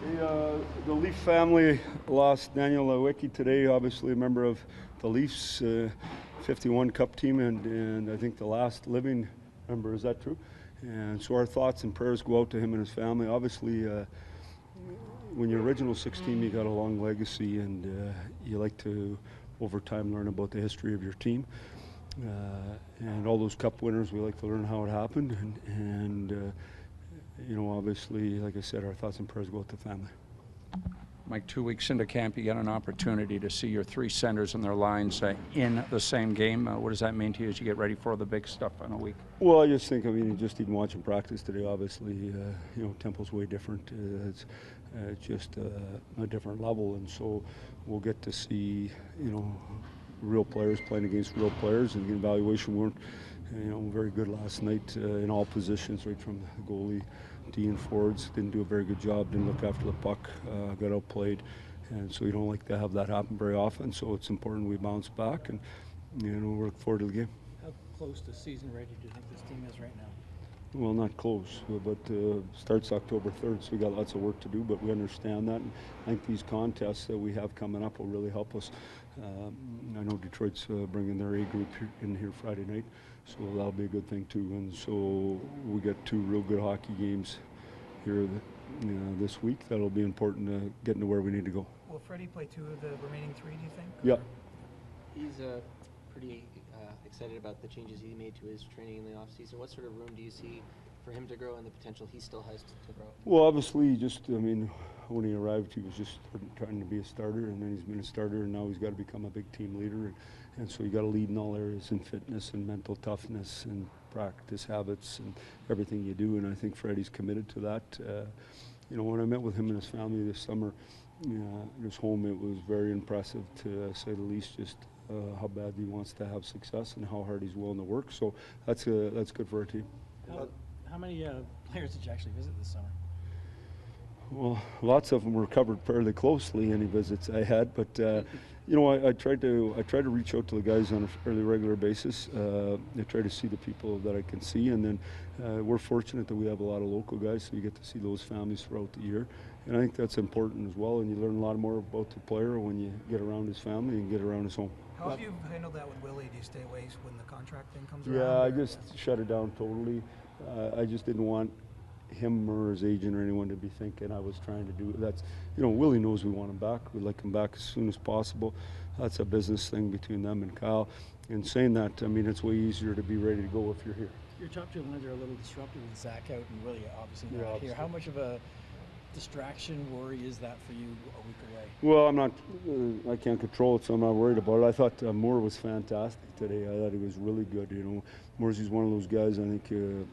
The Leaf family lost Daniel Lewicki today, obviously a member of the Leafs 51 Cup team and I think the last living member, is that true? And so our thoughts and prayers go out to him and his family. Obviously, when you're original 16, you got a long legacy and you like to, over time, learn about the history of your team. And all those Cup winners, we like to learn how it happened and you know, obviously, like I said, our thoughts and prayers go out to the family. Mike, 2 weeks into camp, you get an opportunity to see your three centers and their lines in the same game. What does that mean to you as you get ready for the big stuff in a week? Well, I just think, just even watching practice today, obviously, you know, tempo's way different. It's just a different level, and so we'll get to see, you know, real players playing against real players, and the evaluation weren't, you know, very good last night in all positions, right from the goalie, D and forwards. Didn't do a very good job, didn't look after the puck, got outplayed, and so you don't like to have that happen very often, so it's important we bounce back, and, you know, we look forward to the game. How close to season ready do you think this team is right now? Well, not close, but starts October 3rd, so we got lots of work to do, but we understand that. And I think these contests that we have coming up will really help us. I know Detroit's bringing their A group in here Friday night, so that'll be a good thing too. And so we got two real good hockey games here this week. That'll be important to getting to where we need to go. Will Freddie play two of the remaining three, do you think? Yeah. He's pretty excited about the changes he made to his training in the offseason. What sort of room do you see for him to grow and the potential he still has to grow? Well, obviously, when he arrived, he was just trying to be a starter, and then he's been a starter, and now he's got to become a big team leader. And so you got to lead in all areas, in fitness and mental toughness and practice habits and everything you do. And I think Freddie's committed to that. You know, when I met with him and his family this summer at his home, it was very impressive, to say the least, just how bad he wants to have success and how hard he's willing to work. So that's good for our team. How many players did you actually visit this summer? Well, lots of them were covered fairly closely, any visits I had, but you know, I tried to reach out to the guys on a fairly regular basis. I try to see the people that I can see, and then we're fortunate that we have a lot of local guys, so you get to see those families throughout the year, and I think that's important as well. And you learn a lot more about the player when you get around his family and get around his home. How have you handled that with Willie? Do you stay away when the contract thing comes around? Yeah, I just shut it down totally. I just didn't want him or his agent or anyone to be thinking I was trying to do it. That's, you know, Willie knows we want him back. We'd like him back as soon as possible. That's a business thing between them and Kyle. And saying that, I mean, it's way easier to be ready to go if you're here. Your top two lines are a little disruptive with Zach out and Willie obviously not obviously here. How much of a distraction, worry is that for you a week away? Well, I'm not, I can't control it, so I'm not worried about it. I thought Moore was fantastic today. I thought he was really good. You know, Moore's one of those guys, I think,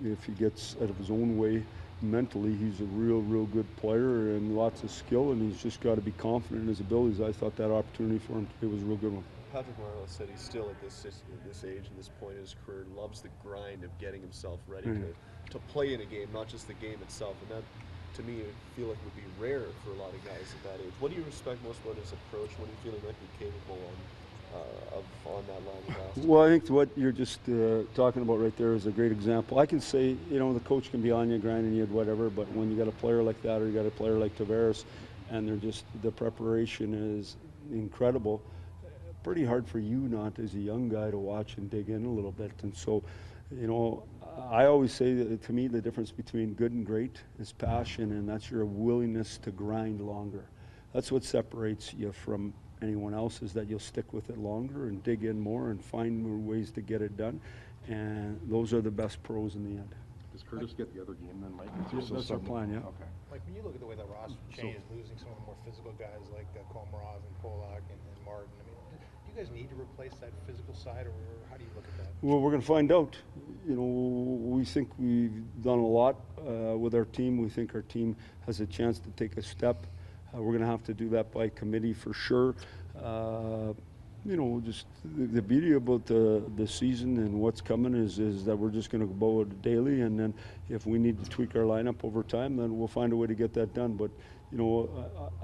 if he gets out of his own way mentally, he's a real good player and lots of skill, and he's just got to be confident in his abilities. I thought that opportunity for him today was a real good one. Patrick Marleau said he's still at this age and this point in his career, loves the grind of getting himself ready to play in a game, not just the game itself. And that, to me, I feel like would be rare for a lot of guys at that age. What do you respect most about his approach? What do you feel he might be capable on that line of basketball? Well, I think what you're just talking about right there is a great example. I can say, you know, the coach can be on you, grinding you, whatever, but when you got a player like that, or you got a player like Tavares, and they're just, the preparation is incredible, pretty hard for you not, as a young guy, to watch and dig in a little bit. And so, you know, I always say that, to me, the difference between good and great is passion, and that's your willingness to grind longer. That's what separates you from anyone else, is that you'll stick with it longer and dig in more and find more ways to get it done. And those are the best pros in the end. Does Curtis get the other game then, Mike? That's our plan, yeah. Okay. Like, when you look at the way the roster changed, losing some of the more physical guys like Komarov and Polak and Martin, I mean, do you guys need to replace that physical side, or how do you look at that? Well, we're going to find out. You know, we think we've done a lot with our team. We think our team has a chance to take a step. We're going to have to do that by committee for sure. You know, just the beauty about the season and what's coming is that we're just going to go about it daily, and then if we need to tweak our lineup over time, then we'll find a way to get that done. But, you know,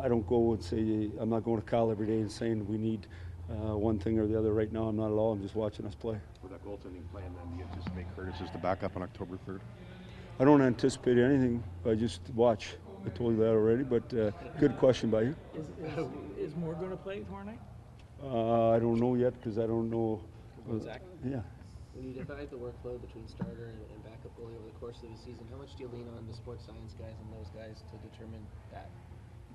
I don't go and say, I'm not going to Kyle every day and saying we need one thing or the other right now. I'm not at all. I'm just watching us play. For that goaltending plan, then, do you anticipate Curtis as the backup on October 3rd? I don't anticipate anything. I just watch. I told you that already, but good question by you. Is Moore going to play tomorrow night? I don't know yet because I don't know. Zach? Yeah. When you divide the workload between starter and backup goalie over the course of the season, how much do you lean on the sports science guys and those guys to determine that?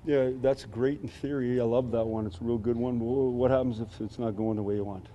Yeah, that's great in theory. I love that one. It's a real good one. But what happens if it's not going the way you want?